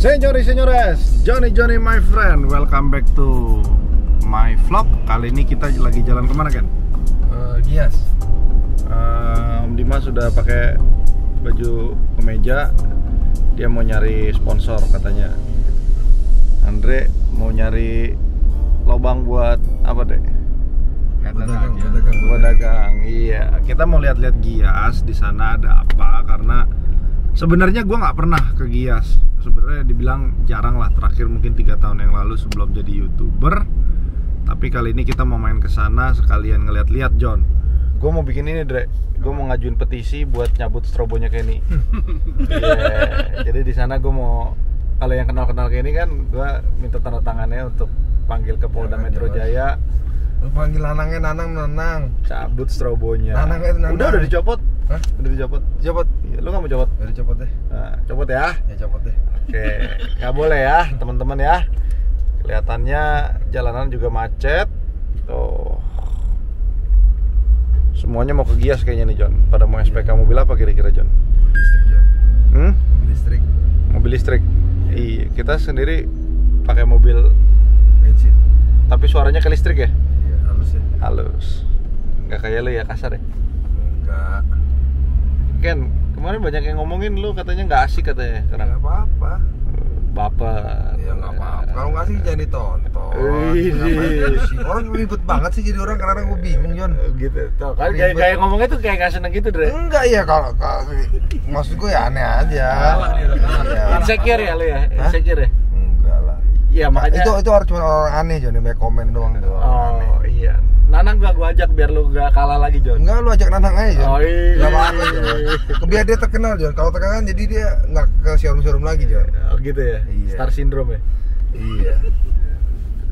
Senyores, Johnny my friend, welcome back to my vlog. Kali ini kita lagi jalan kemana kan? Gias. Om Dimas sudah pakai baju kemeja. Dia mau nyari sponsor katanya. Andre mau nyari lobang buat apa deh? Buat dagang. Iya, kita mau lihat-lihat Gias di sana ada apa, karena sebenarnya gue nggak pernah ke Gias. Sebenarnya dibilang jarang lah, terakhir mungkin 3 tahun yang lalu sebelum jadi YouTuber. Tapi kali ini kita mau main ke sana sekalian ngeliat-liat, John. Gue mau bikin ini, Dre. Gue mau ngajuin petisi buat nyabut strobonya Kenny. Yeah. Jadi di sana gue mau, kalau yang kenal-kenal Kenny kan, gue minta tanda tangannya untuk panggil ke Polda Metro Jaya. Lu panggil Nanang. Cabut strobonya. Nanang. Udah dicopot. Hah? Udah dicopot. Copot. Iya, lu nggak mau copot? Udah copot deh. Nah, copot ya. Ya copot deh. Oke, nggak boleh ya teman-teman ya. Kelihatannya jalanan juga macet. Tuh. Semuanya mau ke Gias kayaknya nih, John. Pada mau SPK mobil apa kira-kira, John? Mobil listrik, John. Mobil listrik. Mobil listrik. Iya, kita sendiri pakai mobil Bensin. tapi suaranya ke listrik ya? Iya, halus ya. Halus. Nggak kayak lu ya, kasar ya? Enggak. Ken, kemarin banyak yang ngomongin lu katanya nggak asik katanya. Enggak apa-apa. Baper. Ya enggak apa-apa. Kalau nggak sih jangan ditonton. Wih. Ngapain sih? Orang ribet banget sih jadi orang, kadang gue bingung, John. Gitu. Tuh, kan kayak ngomongnya tuh kayak nggak seneng gitu, Dre. Enggak ya, kalau maksud gue ya aneh aja. Ya. Insecure ya lu ya? Hah? Insecure ya? Enggak lah. Iya, makanya Itu harus cuma orang aneh, John, yang banyak komen doang tuh. Aneh. Oh iya. Nanang gua ajak biar lu gak kalah lagi, John. Enggak, lu ajak Nanang aja, John. Oh iya. Enggak apa-apa, John. Biar dia terkenal, John. Kalau terkenal jadi dia nggak ke showroom lagi, John. Oh gitu ya. Iya. Star syndrome ya. Iya.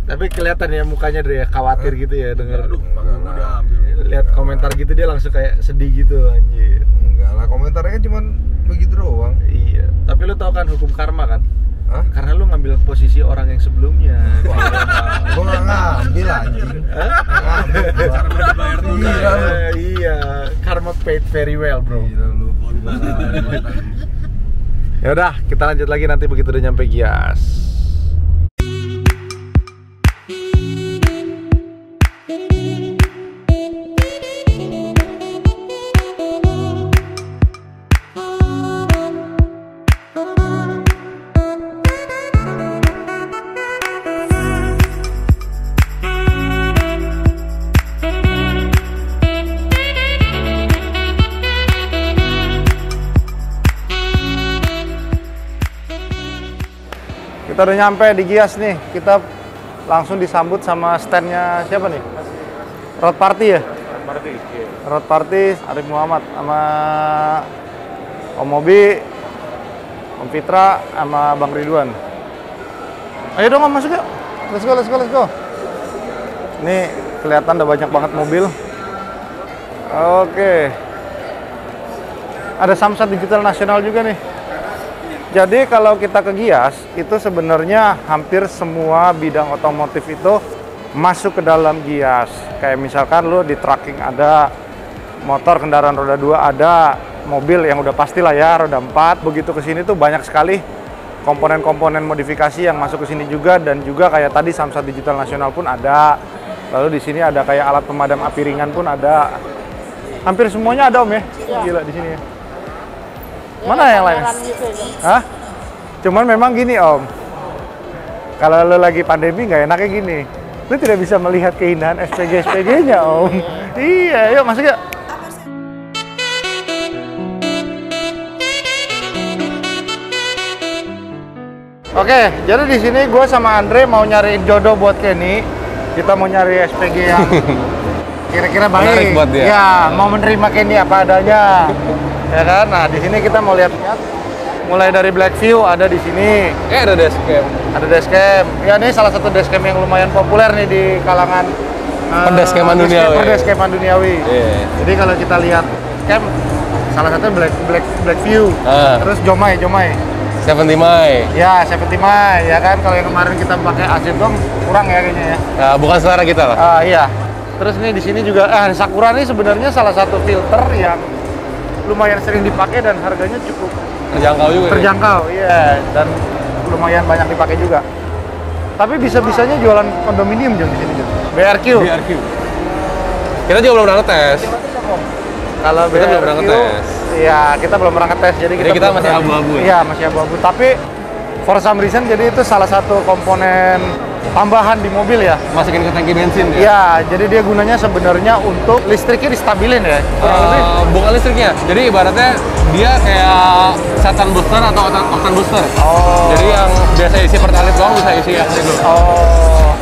Tapi kelihatan ya mukanya dia khawatir gitu ya denger. Aduh, gua diambil. Lihat komentar gitu dia langsung kayak sedih gitu, anjir. Enggak lah, komentarnya kan cuma begitu doang. Iya. Tapi lu tahu kan hukum karma kan? Hah? Karena lu ngambil posisi orang yang sebelumnya. Gua nggak ngambil anjing. Iya lu. Iya. Karma paid very well, bro. Gila lu. Ya udah, kita lanjut lagi nanti begitu udah nyampe Gias. Kita udah nyampe di Gias nih. Kita langsung disambut sama standnya siapa nih? Road Party ya? Road Party, Arif Muhammad sama Om Mobi, Om Fitra sama Bang Ridwan. Ayo dong Om, masuk yuk. Let's go. Ini kelihatan udah banyak banget mobil. Oke. Ada Samsat Digital Nasional juga nih. Jadi kalau kita ke Gias, itu sebenarnya hampir semua bidang otomotif itu masuk ke dalam Gias. Kayak misalkan lu di tracking ada motor kendaraan roda 2, ada mobil yang udah pastilah ya roda 4. Begitu ke sini tuh banyak sekali komponen-komponen modifikasi yang masuk ke sini juga, dan juga kayak tadi Samsat Digital Nasional pun ada. Lalu di sini ada kayak alat pemadam api ringan pun ada. Hampir semuanya ada Om ya. Gila di sini ya. Mana yang lain? Hah? Cuman memang gini Om, kalau lo lagi pandemi nggak enaknya gini, lo tidak bisa melihat keindahan SPG-nya Om. Iya, yuk masuk yuk. Oke, jadi di sini gue sama Andre mau nyariin jodoh buat Kenny. Kita mau nyari SPG yang kira-kira baik. Menarik buat dia. Ya, mau menerima Kenny apa adanya. Ya kan? Nah, di sini kita mau lihat mulai dari Blackview ada di sini. Ada dashcam. Ada dashcam. Ya, ini salah satu dashcam yang lumayan populer nih di kalangan Pendashcaman duniawi. Pendashcaman duniawi. Yeah. Jadi kalau kita lihat cam salah satu Blackview. Terus Jomai. 70 Mai. Ya, 70 Mai ya kan. Kalau yang kemarin kita pakai AC dong kurang ya kayaknya ya. Nah, bukan selera kita lah. Iya. Terus nih di sini juga Sakura ini sebenarnya salah satu filter yang lumayan sering dipakai dan harganya cukup Terjangkau juga. terjangkau, iya. Dan lumayan banyak dipakai juga. Tapi bisa-bisanya jualan kondominium Jon di sini Jon. BRQ. BRQ. Kita juga belum pernah ngetes. Kalau Kita belum pernah ngetes. Iya, kita belum pernah ngetes. Jadi Jadi kita belum masih berani. abu-abu ya? Iya, masih abu-abu. Tapi for some reason jadi itu salah satu komponen tambahan di mobil ya. Masukin ke tangki bensin ya? Iya, jadi dia gunanya sebenarnya untuk listriknya distabilin ya. Kurang lebih. Bukan listriknya. Jadi ibaratnya dia kayak setan booster atau oktan booster. Oh. Jadi yang biasa isi pertalite doang bisa isi yang itu. Oh.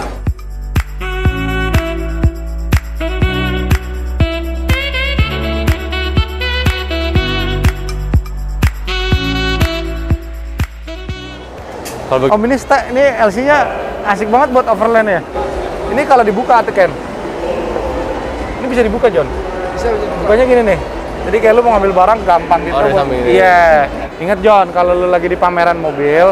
Kalau Om ini LC-nya asik banget buat overland ya. Ini kalau dibuka tuh Ken. Ini bisa dibuka John. Bisa. Bukanya gini nih. Jadi kayak lu mau ngambil barang gampang gitu. Oh, dari buat- samping ini. Iya. Ingat John, kalau lu lagi di pameran mobil,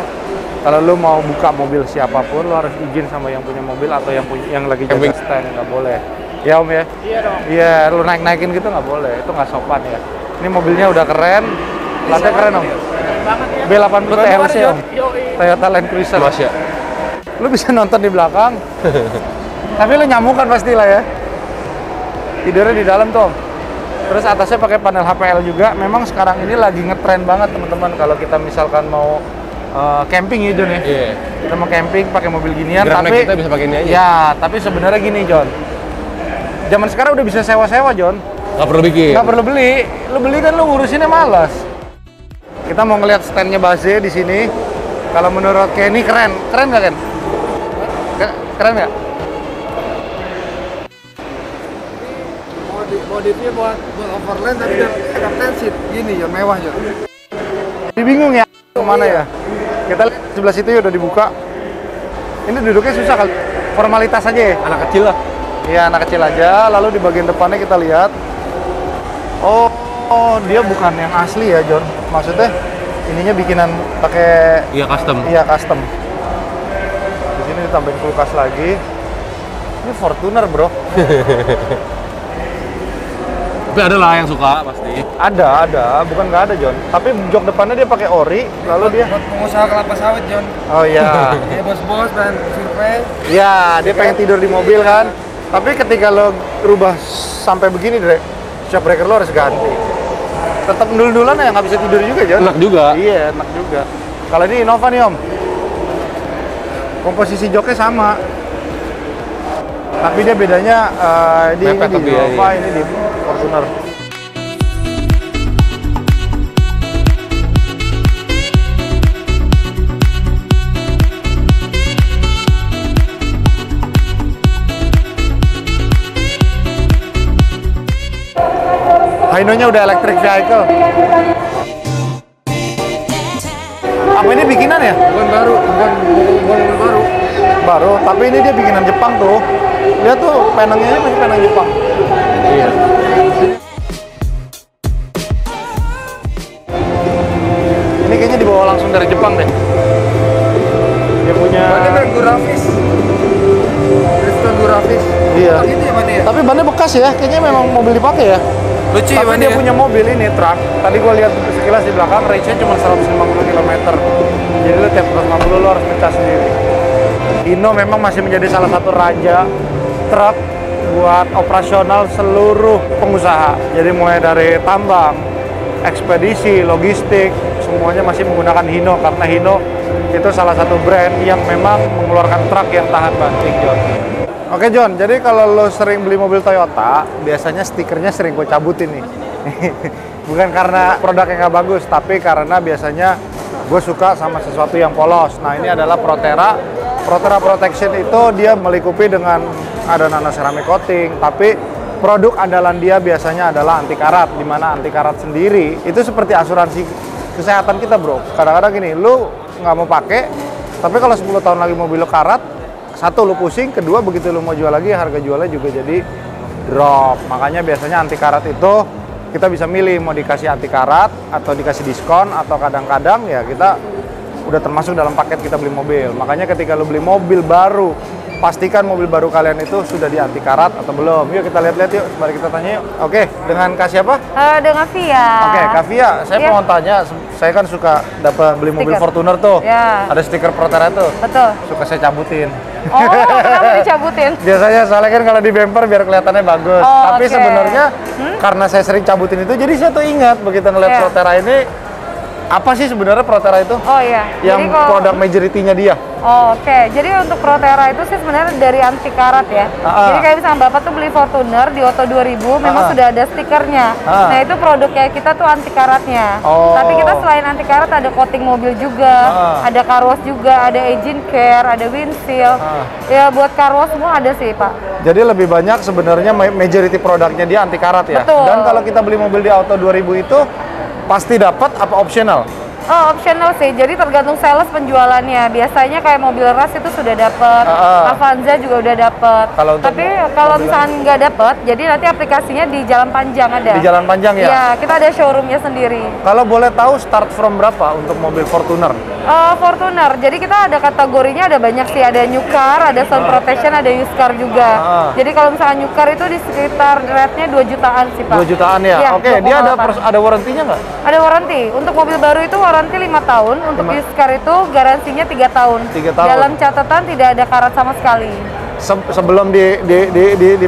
kalau lu mau buka mobil siapapun, lu harus izin sama yang punya mobil atau yang lagi jaga Camping. stand, nggak boleh. Ya Om ya? Iya dong. Iya, lu naik-naikin gitu nggak boleh. Itu nggak sopan ya. Ini mobilnya udah keren. Platnya keren Om. B80 TLC Om. Toyota Land Cruiser. Mas ya. Lu bisa nonton di belakang. Tapi lu nyamukan pastilah ya. Tidurnya di dalam tuh Om. Terus atasnya pakai panel HPL juga. Memang sekarang ini lagi ngetren banget teman-teman kalau kita misalkan mau camping ya John ya. Iya. Kita mau camping pakai mobil ginian Grand tapi Max kita bisa pakai ini aja. ya, tapi sebenarnya gini John. Zaman sekarang udah bisa sewa-sewa John. Nggak perlu bikin. Nggak perlu beli. Lu beli kan lu ngurusinnya malas. Kita mau ngeliat standnya Baze di sini. Kalau menurut Kenny keren. Keren nggak Ken? Keren nggak? Modifnya buat overland tapi captain seat gini ya mewah ya. Jadi bingung ya kemana ya? Kita lihat sebelah situ ya udah dibuka. Ini duduknya susah kali. Formalitas aja ya. Anak kecil lah. Iya anak kecil aja. Lalu di bagian depannya kita lihat. Oh, dia bukan yang asli ya John. Maksudnya ininya bikinan pakai Iya custom. iya custom. Di sini ditambahin kulkas lagi. Ini Fortuner bro. Tapi ada lah yang suka pasti. Ada, bukan nggak ada John. Tapi jok depannya dia pakai ori, lalu dia. Buat pengusaha kelapa sawit John. Oh iya. Ya bos-bos dan survei. Ya, dia pengen tidur di mobil kan. Tapi ketika lo rubah sampai begini, Dre, shock breaker lo harus ganti. Tetap ndul-ndulan ya, nggak bisa tidur juga, John. Enak juga. Iya, enak juga. Kalau ini Innova nih, Om. Komposisi joknya sama. Tapi dia bedanya di Mepet ini di tapi ya, Innova, iya. ini di Fortuner. Hino-nya udah electric vehicle. Apa ini bikinan ya? Bukan baru, bukan mobil baru. Baru, tapi ini dia bikinan Jepang tuh. Lihat tuh, penangnya ini masih penang Jepang. Iya. Ini kayaknya dibawa langsung dari Jepang deh. Dia punya... Bannya Durafis. Bridgestone Durafis. Iya. Oh, gitu ya bannya ya? Tapi bannya bekas ya, kayaknya memang mobil dipakai ya. Lucu ya Tapi bannya dia ya? punya mobil ini, truk. Tadi gua lihat sekilas di belakang, range-nya cuma 150 km. Jadi lu tiap 150 lu harus ngecas sendiri. Hino memang masih menjadi salah satu raja truk buat operasional seluruh pengusaha. Jadi mulai dari tambang, ekspedisi, logistik, semuanya masih menggunakan Hino karena Hino itu salah satu brand yang memang mengeluarkan truk yang tahan banting, John. Oke John, jadi kalau lo sering beli mobil Toyota, biasanya stikernya sering gue cabutin nih. Bukan karena produknya nggak bagus, tapi karena biasanya gue suka sama sesuatu yang polos. Nah ini adalah Proterra. Proterra Protection itu dia melingkupi dengan ada nano ceramic coating, tapi produk andalan dia biasanya adalah anti karat, di mana anti karat sendiri itu seperti asuransi kesehatan kita bro. Kadang-kadang gini, lu nggak mau pakai, tapi kalau 10 tahun lagi mobil lo karat, satu lu pusing, kedua begitu lu mau jual lagi harga jualnya juga jadi drop. Makanya biasanya anti karat itu kita bisa milih mau dikasih anti karat atau dikasih diskon, atau kadang-kadang ya kita udah termasuk dalam paket kita beli mobil. Makanya ketika lu beli mobil baru pastikan mobil baru kalian itu sudah di anti karat atau belum. Yuk kita lihat-lihat yuk, mari kita tanya yuk. Oke, dengan Kak siapa? Dengan Via. Oke, Kak Via, saya mau tanya, saya kan suka dapat beli mobil Fortuner tuh. Ya. Ada stiker Proterra tuh. Betul. Suka saya cabutin. Oh, kenapa dicabutin? Biasanya soalnya kan kalau di bumper biar kelihatannya bagus. Oh, tapi oke. sebenarnya karena saya sering cabutin itu, jadi saya tuh ingat begitu ngeliat Proterra ini, apa sih sebenarnya Proterra itu? Oh iya. Yang Jadi produk majority-nya dia. Oh, oke. Jadi untuk Proterra itu sih sebenarnya dari anti karat ya. Jadi kayak misalnya Bapak tuh beli Fortuner di Auto 2000 memang sudah ada stikernya. Nah, itu produknya kita tuh anti karatnya. Oh. Tapi kita selain anti karat ada coating mobil juga, ada car wash juga, ada engine care, ada windshield. Ya buat car wash semua ada sih, Pak. Jadi lebih banyak sebenarnya majority produknya dia anti karat ya. Betul. Dan kalau kita beli mobil di Auto 2000 itu pasti dapat apa optional? Oh, optional sih. Jadi tergantung sales penjualannya. Biasanya kayak mobil ras itu sudah dapat, Avanza juga udah dapat. Tapi kalau misalnya nggak dapat, jadi nanti aplikasinya di Jalan Panjang ada. Di Jalan Panjang ya? Iya, kita ada showroomnya sendiri. Kalau boleh tahu start from berapa untuk mobil Fortuner? Fortuner. Jadi kita ada kategorinya, ada banyak sih. Ada new car, ada sound protection, ada used car juga. Jadi kalau misalnya new car itu di sekitar rate-nya 2 jutaan sih, Pak. 2 jutaan ya? Iya, Oke, dia ada warrantinya nggak? Ada warranty. Untuk mobil baru itu warranty 5 tahun. Untuk used car itu garansinya 3 tahun. 3 tahun. Dalam catatan tidak ada karat sama sekali. Sebelum di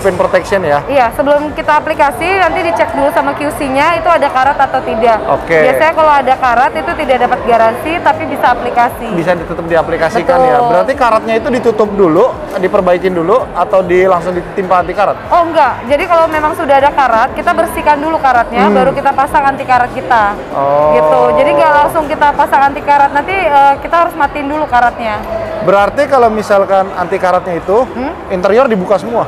paint protection ya? Iya, sebelum kita aplikasi nanti dicek dulu sama QC-nya itu ada karat atau tidak. Oke. Biasanya kalau ada karat itu tidak dapat garansi tapi bisa aplikasi. Bisa ditutup diaplikasikan. Betul. Ya. Berarti karatnya itu ditutup dulu, diperbaikin dulu, atau langsung ditimpa anti karat? Oh enggak, jadi kalau memang sudah ada karat, kita bersihkan dulu karatnya, baru kita pasang anti karat kita. Oh. Gitu, jadi nggak langsung kita pasang anti karat, nanti kita harus matiin dulu karatnya. Berarti kalau misalkan anti karatnya itu, interior dibuka semua?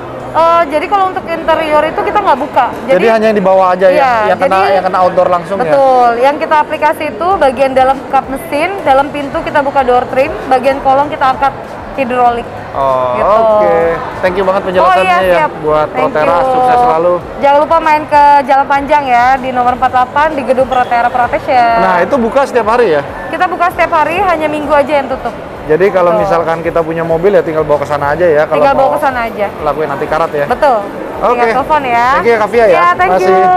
Jadi kalau untuk interior itu kita nggak buka. Jadi hanya yang di bawah aja iya, yang kena outdoor langsung ya? Betul, yang kita aplikasi itu bagian dalam kap mesin, dalam pintu kita buka door trim, bagian kolong kita angkat hidrolik. Oh, gitu. Oke. Thank you banget penjelasannya ya buat Proterra, sukses selalu. Jangan lupa main ke Jalan Panjang ya, di nomor 48 di gedung Proterra Protection. Nah, itu buka setiap hari ya? Kita buka setiap hari, hanya Minggu aja yang tutup. Jadi kalau misalkan kita punya mobil ya tinggal bawa ke sana aja ya. Kalau tinggal bawa mau ke sana aja. lakuin anti karat ya. Betul. Tinggal telepon ya. Thank you Kak Via ya. Ya, thank Masih. you.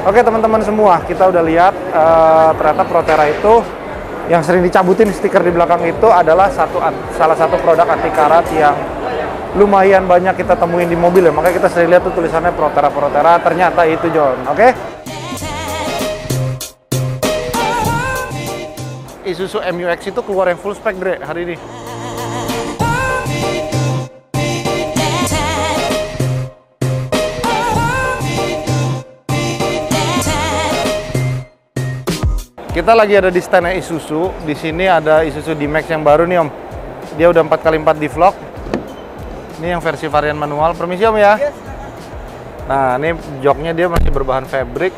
Oke teman-teman semua, kita udah lihat ternyata Proterra itu yang sering dicabutin stiker di belakang itu adalah salah satu produk anti karat yang lumayan banyak kita temuin di mobil ya. Makanya kita sering lihat tuh tulisannya Proterra. Ternyata itu John. Oke. Isuzu MU-X itu keluar yang full spec Dre hari ini. Kita lagi ada di stand Isuzu. Di sini ada Isuzu D-Max yang baru nih Om. Dia udah 4x4 di vlog. Ini yang versi varian manual. Permisi Om ya. Nah, ini joknya dia masih berbahan fabric.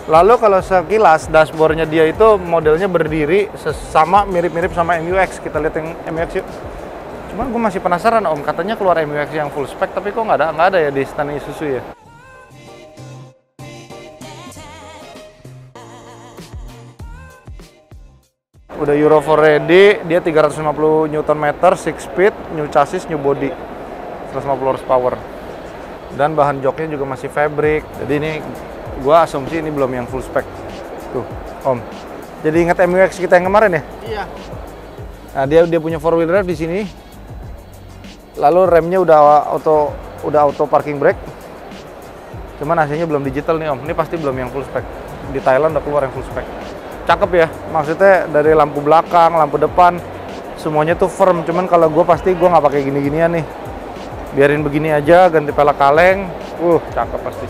Lalu kalau sekilas dashboardnya dia itu modelnya berdiri sama mirip-mirip sama MU-X. Kita lihat yang MU-X yuk. Cuman gue masih penasaran Om, katanya keluar MU-X yang full spec, tapi kok nggak ada ya di stand Isuzu ya. Udah Euro 4 ready, dia 350 Nm, 6 speed, new chassis, new body, 150 horsepower. Dan bahan joknya juga masih fabric. Jadi ini gua asumsi ini belum yang full spec. Tuh, Om. Jadi ingat MU-X kita yang kemarin ya? Iya. Nah, dia punya 4 wheel drive di sini. Lalu remnya udah auto parking brake. Cuman AC-nya belum digital nih, Om. Ini pasti belum yang full spec. Di Thailand udah keluar yang full spec. Cakep ya. Maksudnya dari lampu belakang, lampu depan, semuanya tuh firm. Cuman kalau gua pasti gua nggak pakai gini-ginian nih. Biarin begini aja, ganti pelek kaleng. Cakep pasti.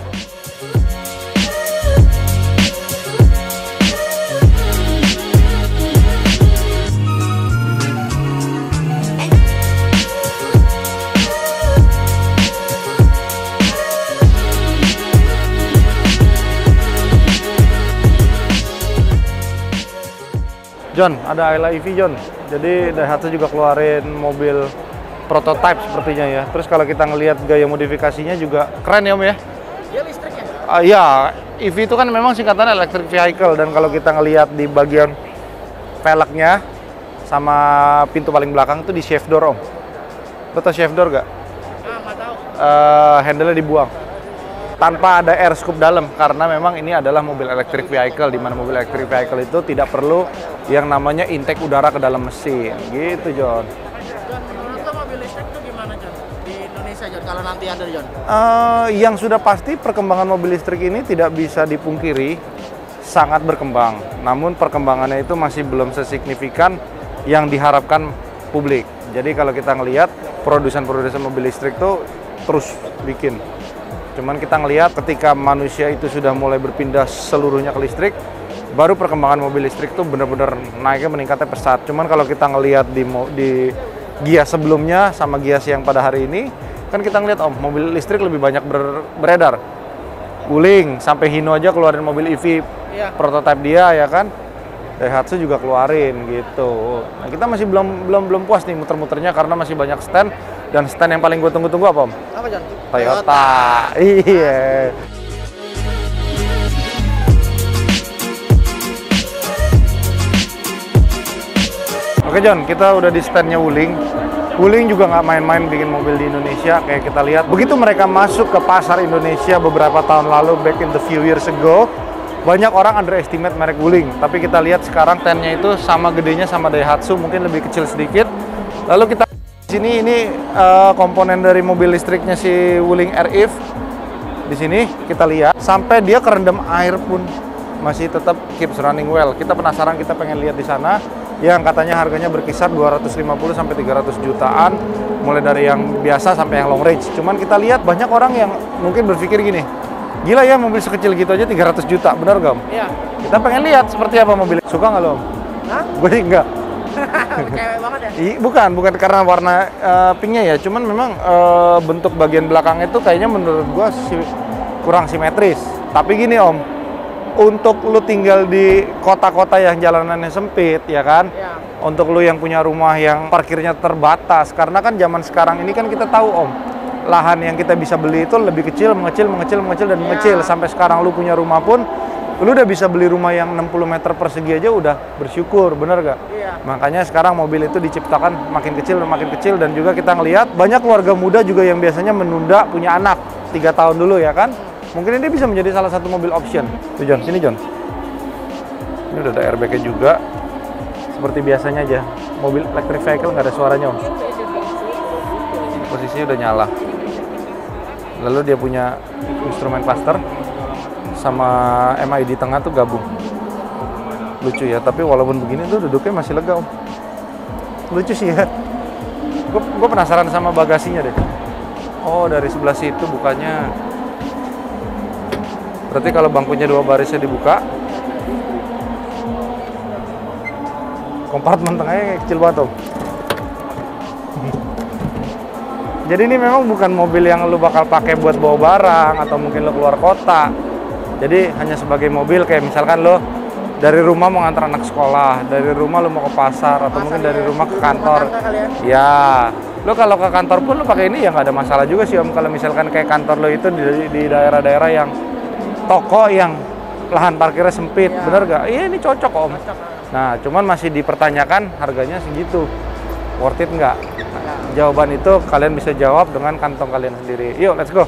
John, ada Ayla EV John. Jadi Daihatsu juga keluarin mobil prototype sepertinya ya. Terus kalau kita ngelihat gaya modifikasinya juga keren ya Om ya? Dia listrik ya? Iya, EV itu kan memang singkatan electric vehicle. Dan kalau kita ngelihat di bagian velgnya sama pintu paling belakang itu di shave door Om. Lo tau shave door gak? handle-nya dibuang. Tanpa ada air scoop dalam, karena memang ini adalah mobil electric vehicle, di mana mobil electric vehicle itu tidak perlu yang namanya intake udara ke dalam mesin, gitu John. John, menurut lo mobil listrik itu gimana John? Di Indonesia John, kalau nanti ada John? Yang sudah pasti perkembangan mobil listrik ini tidak bisa dipungkiri, sangat berkembang. Namun perkembangannya itu masih belum sesignifikan yang diharapkan publik. Jadi kalau kita ngelihat produsen-produsen mobil listrik tuh terus bikin. Cuman kita ngelihat ketika manusia itu sudah mulai berpindah seluruhnya ke listrik, baru perkembangan mobil listrik tuh benar-benar naiknya meningkatnya pesat. Cuman kalau kita ngelihat di Gias sebelumnya sama Gias yang pada hari ini, kan kita ngelihat mobil listrik lebih banyak beredar. Wuling sampai Hino aja keluarin mobil EV prototipe dia ya kan. Daihatsu juga keluarin gitu. Nah, kita masih belum puas nih muter-muternya karena masih banyak stand, dan stand yang paling gue tunggu-tunggu apa Om? Apa John? Toyota. Iya. Oke John, kita udah di standnya Wuling. Wuling juga nggak main-main bikin mobil di Indonesia. Kayak kita lihat, begitu mereka masuk ke pasar Indonesia beberapa tahun lalu, back in the few years ago, banyak orang underestimate merek Wuling. Tapi kita lihat sekarang tent-nya itu sama gedenya sama Daihatsu, mungkin lebih kecil sedikit. Lalu kita sini ini komponen dari mobil listriknya si Wuling R-EV. Di sini kita lihat sampai dia kerendam air pun masih tetap keeps running well. Kita penasaran, kita pengen lihat di sana. Yang katanya harganya berkisar 250 sampai 300 jutaan, mulai dari yang biasa sampai yang long range. Cuman kita lihat banyak orang yang mungkin berpikir gini, gila ya mobil sekecil gitu aja 300 juta, benar gak Om? Iya. Kita pengen lihat seperti apa mobil. Suka nggak lo Om? Hah? Gue sih enggak. Cewek banget ya? Bukan karena warna pinknya ya, cuman memang bentuk bagian belakangnya itu kayaknya menurut gue kurang simetris. Tapi gini Om, untuk lu tinggal di kota-kota yang jalanannya sempit, ya kan? Iya. Untuk lu yang punya rumah yang parkirnya terbatas, karena kan zaman sekarang ini kan kita tahu Om, lahan yang kita bisa beli itu lebih kecil, mengecil, dan mengecil. Sampai sekarang lu punya rumah pun, lu udah bisa beli rumah yang 60 meter persegi aja udah bersyukur, bener gak? Iya. Makanya sekarang mobil itu diciptakan makin kecil, dan juga kita ngelihat banyak keluarga muda juga yang biasanya menunda punya anak 3 tahun dulu ya kan? Mungkin ini bisa menjadi salah satu mobil option. Tuh John, sini John. Ini udah ada airbag-nya juga. Seperti biasanya aja, mobil electric vehicle nggak ada suaranya Om. Posisinya udah nyala. Lalu dia punya instrumen cluster sama MI di tengah tuh gabung. Lucu ya, tapi walaupun begini tuh duduknya masih lega Om. Lucu sih ya. Gue penasaran sama bagasinya deh. Oh, dari sebelah situ bukanya. Berarti kalau bangkunya 2 barisnya dibuka, kompartemen tengahnya kecil banget Om. Jadi ini memang bukan mobil yang lu bakal pakai buat bawa barang atau mungkin lu keluar kota. Jadi hanya sebagai mobil kayak misalkan lo dari rumah mau ngantar anak sekolah, dari rumah lo mau ke pasar, atau mungkin dari rumah ke kantor. Ya, lo kalau ke kantor pun lo pakai ini ya nggak ada masalah juga sih Om. Kalau misalkan kayak kantor lo itu di daerah-daerah yang toko yang lahan parkirnya sempit, bener gak? Iya ini cocok Om. Nah, cuman masih dipertanyakan harganya segitu. Worth it nggak? Nah, jawaban itu kalian bisa jawab dengan kantong kalian sendiri. Yuk, let's go.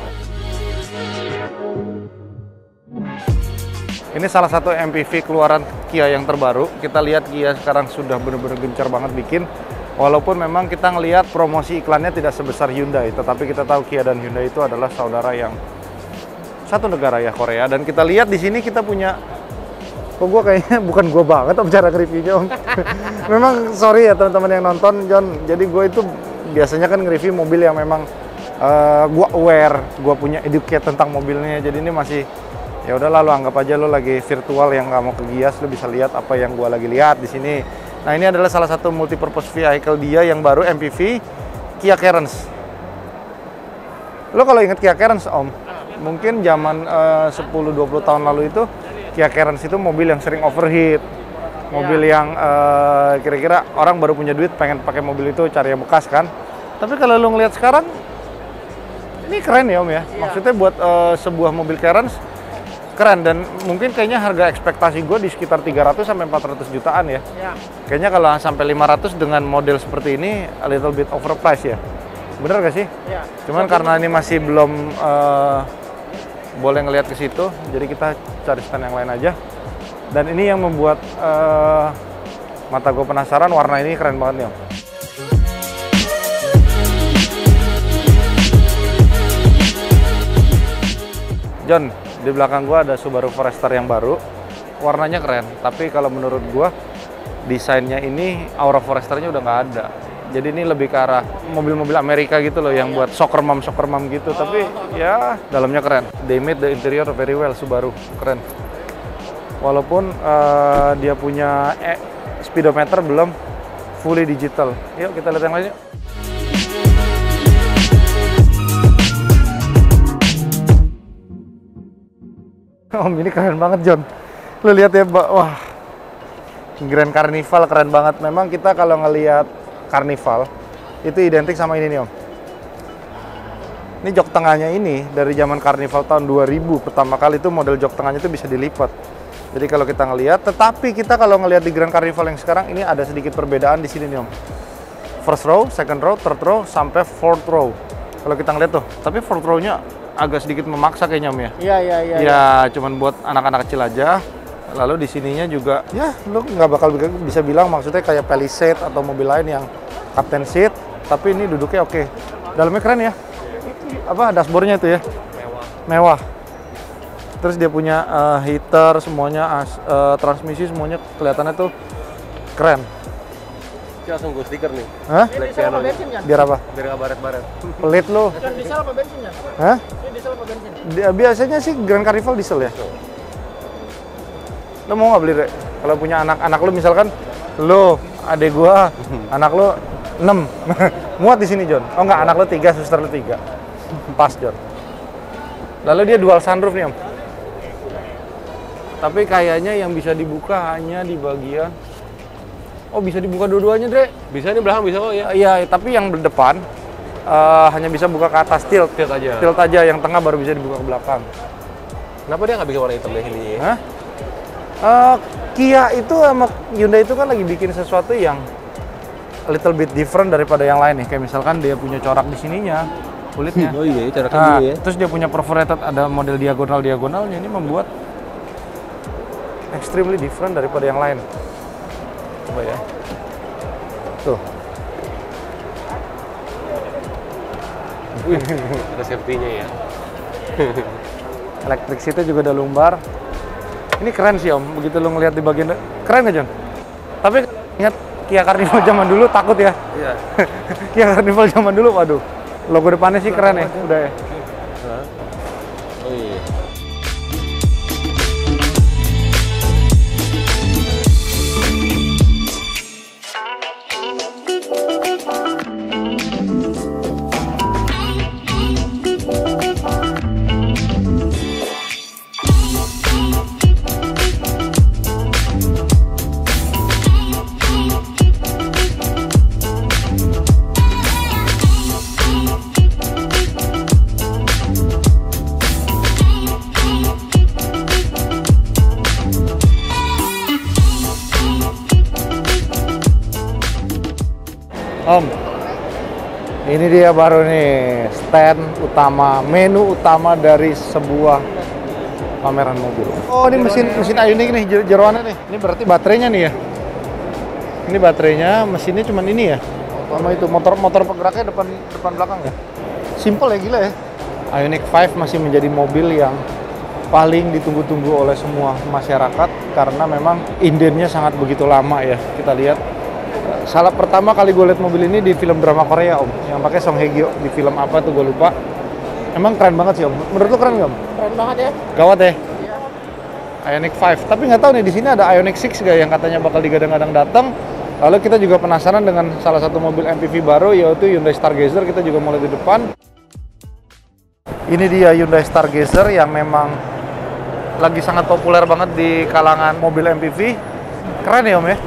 Ini salah satu MPV keluaran Kia yang terbaru. Kita lihat Kia sekarang sudah benar-benar gencar banget bikin. Walaupun memang kita ngelihat promosi iklannya tidak sebesar Hyundai, tetapi kita tahu Kia dan Hyundai itu adalah saudara yang satu negara ya, Korea. Dan kita lihat di sini kita punya, kok gue kayaknya bukan gue banget Om cara nge-reviewnya Om. Memang sorry ya teman-teman yang nonton John. Jadi gue itu biasanya kan nge-review mobil yang memang gue aware, gue punya educate tentang mobilnya. Jadi ini masih ya udah lalu anggap aja lo lagi virtual yang nggak mau ke Gias, lo bisa lihat apa yang gue lagi lihat di sini. Nah ini adalah salah satu multipurpose vehicle dia yang baru, MPV Kia Carens. Lo kalau inget Kia Carens Om, mungkin zaman 10-20 tahun lalu itu Kia Carens itu mobil yang sering overheat, mobil yang kira-kira orang baru punya duit pengen pakai mobil itu cari yang bekas kan. Tapi kalau lo ngeliat sekarang, ini keren ya Om ya. Maksudnya buat sebuah mobil Carens keren, dan mungkin kayaknya harga ekspektasi gue di sekitar 300 sampai 400 jutaan ya. Kayaknya kalau sampai 500 dengan model seperti ini a little bit overpriced ya. Bener gak sih? Iya. Cuman karena ini masih belum boleh ngelihat ke situ, jadi kita cari stand yang lain aja. Dan ini yang membuat mata gue penasaran, warna ini keren banget nih Om. John, di belakang gue ada Subaru Forester yang baru. Warnanya keren, tapi kalau menurut gue desainnya ini Aura Foresternya udah nggak ada. Jadi ini lebih ke arah mobil-mobil Amerika gitu loh, yang buat soccer mom gitu. Tapi ya dalamnya keren. They made the interior very well, Subaru keren. Walaupun dia punya speedometer belum fully digital. Yuk kita lihat yang lainnya. Om, ini keren banget John. Lu lihat ya, wah, Grand Carnival keren banget. Memang kita kalau ngelihat Carnival itu identik sama ini nih Om. Ini jok tengahnya ini dari zaman Carnival tahun 2000 pertama kali itu model jok tengahnya itu bisa dilipat. Jadi kalau kita ngelihat, tetapi kita kalau ngelihat di Grand Carnival yang sekarang ini ada sedikit perbedaan di sini nih Om. First row, second row, third row, sampai fourth row. Kalau kita ngelihat tuh, tapi fourth row-nya agak sedikit memaksa kayaknya Om ya. Iya. Ya, cuman buat anak-anak kecil aja. Lalu di sininya juga, ya lu nggak bakal bisa bilang maksudnya kayak Palisade atau mobil lain yang captain seat, tapi ini duduknya oke. Dalamnya keren ya. Apa dashboardnya itu ya? Mewah. Terus dia punya heater semuanya, transmisi semuanya kelihatannya tuh keren. Kita langsung gue stiker nih. Hah? Ini diesel apa bensin kan? Biar apa? Biar nggak baret-baret. Pelit lu. Kan diesel apa bensin ya? Hah? Ini diesel apa bensin? Biasanya sih Grand Carnival diesel ya. Lo mau nggak beli, Rek? Kalau punya anak lu misalkan, lo, adek gua, anak lo 6. Muat di sini, John. Oh enggak, anak lo 3, suster lo 3. Pas, John. Lalu dia dual sunroof nih, Om. Tapi kayaknya yang bisa dibuka hanya di bagian... Oh, bisa dibuka dua-duanya, Dre. Bisa nih belakang bisa kok ya. Iya, tapi yang depan hanya bisa buka ke atas, tilt aja. Tilt aja, yang tengah baru bisa dibuka ke belakang. Kenapa dia nggak bikin warna hitam deh ini? Hah? Kia itu sama Hyundai itu kan lagi bikin sesuatu yang a little bit different daripada yang lain nih. Kayak misalkan dia punya corak di sininya, kulitnya. Oh iya, coraknya dulu ya. Terus dia punya perforated, ada model diagonal-diagonalnya. Ini membuat extremely different daripada yang lain. Coba ya. Tuh. Wih, ada safety-nya ya. Electric seat-nya juga ada lumbar. Ini keren sih Om, begitu lo ngelihat di bagian keren nggak John? Tapi ingat Kia Carnival zaman dulu takut ya? Iya. Kia Carnival zaman dulu, waduh. Logo depannya sih keren ya, udah ya. Oh iya. Om, ini dia baru nih stand utama, menu utama dari sebuah pameran mobil. Oh, ini mesin Ioniq nih, jeroannya nih. Ini berarti baterainya nih ya. Ini baterainya, mesinnya cuman ini ya. Sama itu motor penggeraknya depan belakang ya. Simple ya, gila ya. Ioniq 5 masih menjadi mobil yang paling ditunggu-tunggu oleh semua masyarakat karena memang indennya sangat begitu lama ya. Kita lihat. Salah pertama kali gue lihat mobil ini di film drama Korea Om, yang pakai Song Hye Kyo di film apa tuh gue lupa. Emang keren banget sih Om. Menurut lo keren nggak Om? Keren banget ya. Gawat ya. Iya. Ioniq 5. Tapi nggak tahu nih di sini ada Ioniq 6 gak yang katanya bakal digadang-gadang datang. Lalu kita juga penasaran dengan salah satu mobil MPV baru yaitu Hyundai Stargazer. Kita juga mulai di depan. Ini dia Hyundai Stargazer yang memang lagi sangat populer banget di kalangan mobil MPV. Keren ya Om ya.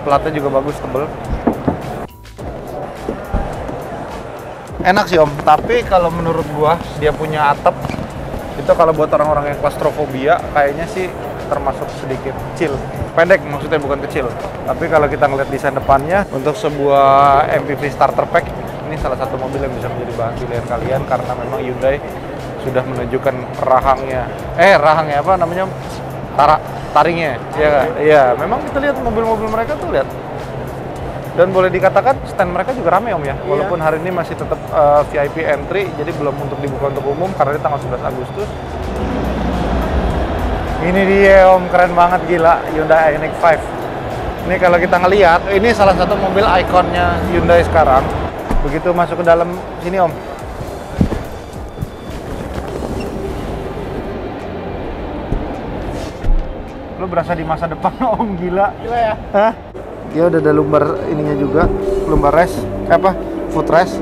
Platnya juga bagus, tebel. Enak sih Om, tapi kalau menurut gua dia punya atap itu kalau buat orang-orang yang klaustrofobia kayaknya sih termasuk sedikit kecil. Pendek maksudnya, bukan kecil. Tapi kalau kita ngeliat desain depannya, untuk sebuah MPV starter pack, ini salah satu mobil yang bisa menjadi bahan pilihan kalian karena memang Hyundai sudah menunjukkan rahangnya apa namanya, taringnya, ya nggak? Iya, memang kita lihat mobil-mobil mereka tuh lihat. Dan boleh dikatakan stand mereka juga rame Om ya, walaupun hari ini masih tetap VIP entry, jadi belum untuk dibuka untuk umum karena di tanggal 11 Agustus. Ini dia Om, keren banget gila, Hyundai Ioniq 5. Ini kalau kita ngelihat, ini salah satu mobil ikonnya Hyundai sekarang. Begitu masuk ke dalam sini Om, lu berasa di masa depan Om, gila. Gila ya? Hah? Dia udah ada lumbar ininya juga, lumbar rest, footrest.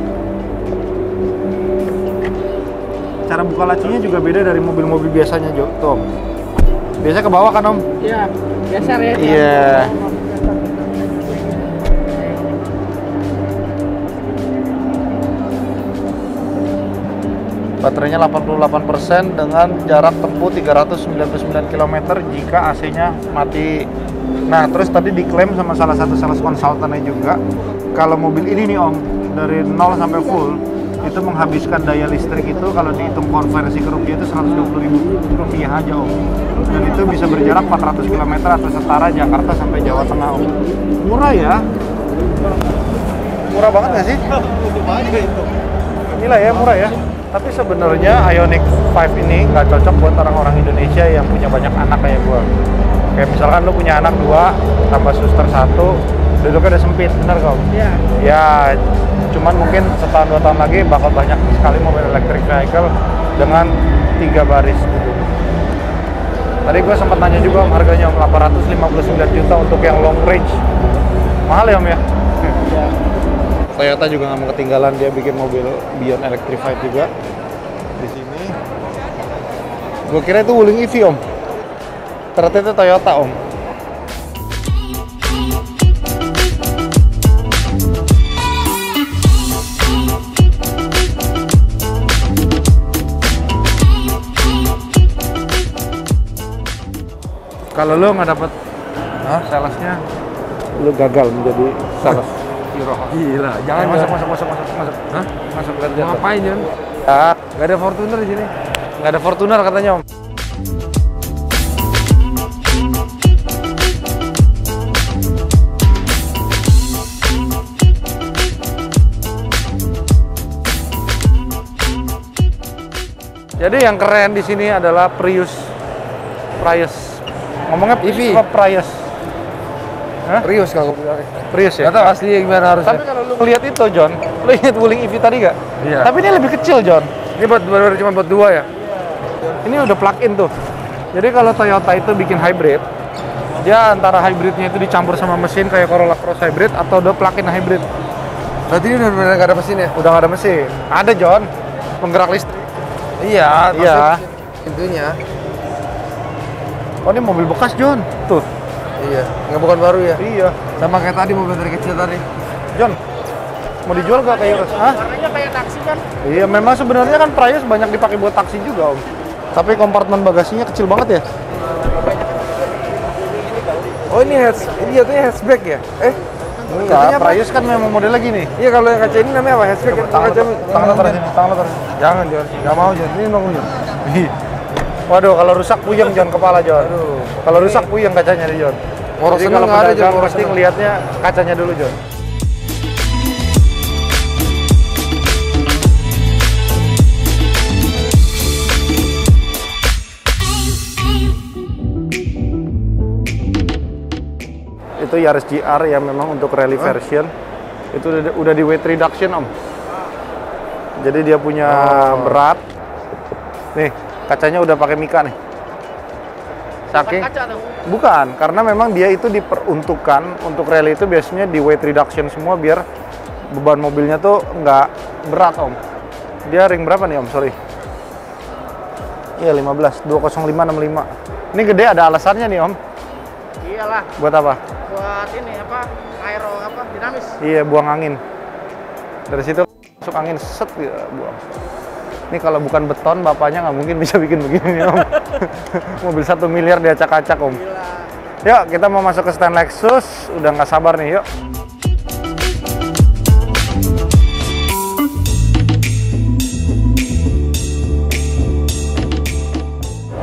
Cara buka lacinya juga beda dari mobil-mobil biasanya, Jo. Tuh, Om. Biasa ke bawah kan Om? Iya, geser ya. Iya. Baterainya 88% dengan jarak tempuh 399 km jika AC-nya mati. Nah, terus tadi diklaim sama salah satu sales konsultannya juga, kalau mobil ini nih Om, dari 0 sampai full, itu menghabiskan daya listrik itu kalau dihitung konversi ke rupiah itu 120.000 rupiah aja Om. Dan itu bisa berjarak 400 km atau setara Jakarta sampai Jawa Tengah Om. Murah ya? Murah banget nggak sih? Inilah ya, murah ya. Tapi sebenarnya Ioniq 5 ini nggak cocok buat orang-orang Indonesia yang punya banyak anak kayak gua. Kayak misalkan lu punya anak 2, tambah suster 1, duduknya udah sempit, bener kok? Iya. Ya, cuman mungkin setahun 2 tahun lagi bakal banyak sekali mobil electric vehicle dengan 3 baris gitu. Tadi gue sempat nanya juga Om, harganya Om, 859 juta untuk yang long range. Mahal ya Om ya? Iya. Toyota juga nggak mau ketinggalan, dia bikin mobil Beyond Electrified juga di sini. Gue kira itu Wuling EV Om, ternyata itu Toyota Om. Kalau lo nggak dapet salesnya, lo gagal menjadi sales. Gila, jangan Masuk. Hah? Masuk lihat. Ngapain Jon? Ya, Gak ada Fortuner di sini. nggak ada Fortuner katanya Om. Jadi yang keren di sini adalah Prius. Ngomongnya EV. apa Prius? Hah? Prius kalau gue bilang. Prius ya? Gak tau aslinya gimana harusnya. Tapi kalau lu ngeliat itu, John, lu inget Wuling EV tadi gak? Iya. Tapi ini lebih kecil, John. Ini baru cuma buat 2 ya? Ini udah plug-in tuh. Jadi kalau Toyota itu bikin hybrid, dia antara hybridnya itu dicampur sama mesin kayak Corolla Cross hybrid atau udah plug-in hybrid. Berarti ini udah benar gak ada mesin ya? Udah gak ada mesin. Ada, John. Penggerak listrik. Iya, Iya. Intinya. Oh, ini mobil bekas, John. Tuh. Iya, nggak bukan baru ya? Iya. Sama kayak tadi mobil dari kecil tadi. John, mau dijual gak kayak Hah? Warnanya kayak taksi kan? Iya, memang sebenarnya kan Prius banyak dipakai buat taksi juga, Om. Tapi kompartemen bagasinya kecil banget ya. Oh ini jatuhnya hatchback ya? Enggak, Prius kan memang modelnya gini. Iya kalau yang kaca ini namanya apa? Hatchback ya? Tangan lo taruh sini, tangan lo taruh sini. Jangan Jon, nggak mau Jon, ini mau Jon. Waduh, kalau rusak puyeng John kepala John. Kalau rusak puyeng kacanya nih John. Moros Jadi seneng kalau nggak ada Jon, pedagang moros pasti seneng. ngelihatnya kacanya dulu John. Itu Yaris GR yang memang untuk rally version. Itu udah di weight reduction Om. Jadi dia punya berat. Nih, kacanya udah pakai Mika nih. Saking Kaca tuh. bukan, karena memang dia itu diperuntukkan untuk rally itu biasanya di weight reduction semua biar beban mobilnya tuh nggak berat Om. Dia ring berapa nih Om? Sorry. Iya 15, 20565. Ini gede ada alasannya nih Om. Iyalah, Buat apa? buat ini apa? Aero apa? Dinamis. Iya, buang angin. Dari situ masuk angin set ya, buang. Ini kalau bukan beton, bapaknya nggak mungkin bisa bikin begini, Om. Mobil 1 miliar diacak-acak, Om. Yuk, kita mau masuk ke stand Lexus. Udah nggak sabar nih, yuk.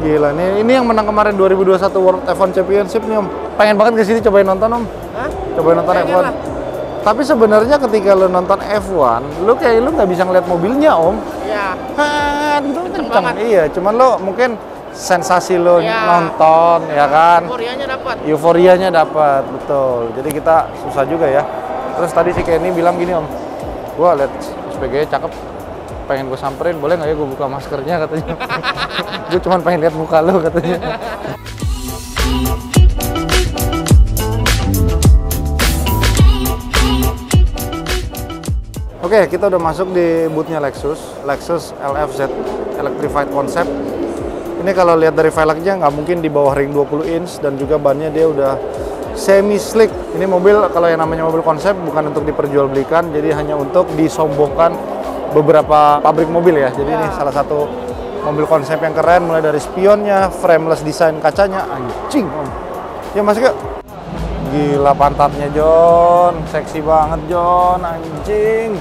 Gila, ini yang menang kemarin 2021 World F1 Championship nih, Om. Pengen banget ke sini cobain nonton, Om. Hah? Cobain nonton Pengen F1. lah. Tapi sebenarnya ketika lo nonton F1, lo nggak bisa ngeliat mobilnya, Om. Iya. Gitu Kenceng kenceng. banget. Iya, cuman lo mungkin sensasi lo Iya. nonton, ya kan? Euforianya dapat. Euforianya dapat, betul. Jadi kita susah juga ya. Terus tadi si Kenny bilang gini, Om. Gua liat SPG cakep, pengen gue samperin, boleh nggak ya gue buka maskernya, katanya. Gue cuma pengen lihat muka lo, katanya. Oke, kita udah masuk di boothnya Lexus LFZ Electrified Concept. Ini kalau lihat dari velgnya nggak mungkin di bawah ring 20 inch dan juga bannya dia udah semi slick. Ini mobil kalau yang namanya mobil konsep bukan untuk diperjualbelikan, jadi hanya untuk disombongkan beberapa pabrik mobil ya. Jadi ini salah satu mobil konsep yang keren, mulai dari spionnya, frameless desain kacanya, anjing, Om. Ya masuk yuk. Gila pantatnya John, seksi banget John, anjing.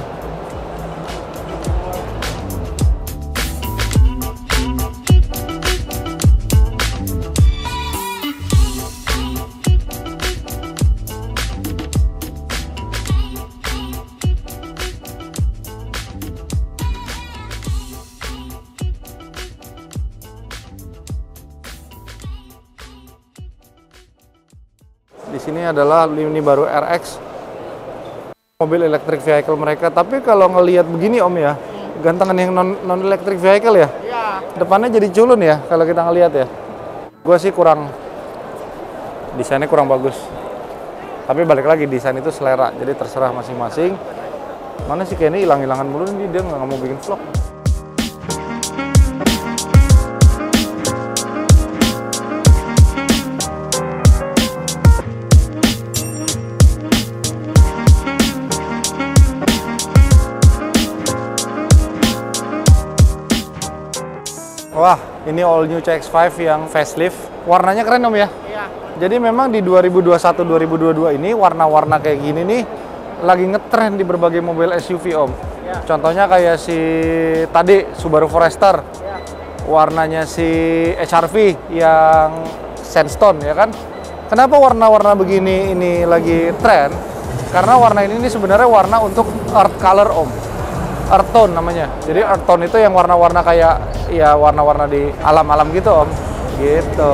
Di sini adalah ini baru RX, mobil electric vehicle mereka. Tapi kalau ngelihat begini, Om ya, gantengan yang non electric vehicle ya. Iya. Depannya jadi culun ya kalau kita ngelihat ya. Gue sih desainnya kurang bagus. Tapi balik lagi, desain itu selera, jadi terserah masing-masing. Mana sih Kenny hilang-hilangan mulu nih, dia nggak mau bikin vlog. Wah, ini all new CX-5 yang facelift. Warnanya keren, Om ya? Iya. Jadi memang di 2021-2022 ini warna-warna kayak gini nih lagi ngetren di berbagai mobil SUV, Om. Ya. Contohnya kayak si tadi Subaru Forester. Iya. Warnanya si HR-V yang sandstone ya kan. Kenapa warna-warna begini ini lagi tren? Karena warna ini sebenarnya warna untuk earth color, Om. Earth tone namanya. Jadi earth tone itu yang warna-warna kayak ya warna-warna di alam-alam gitu, Om. Gitu.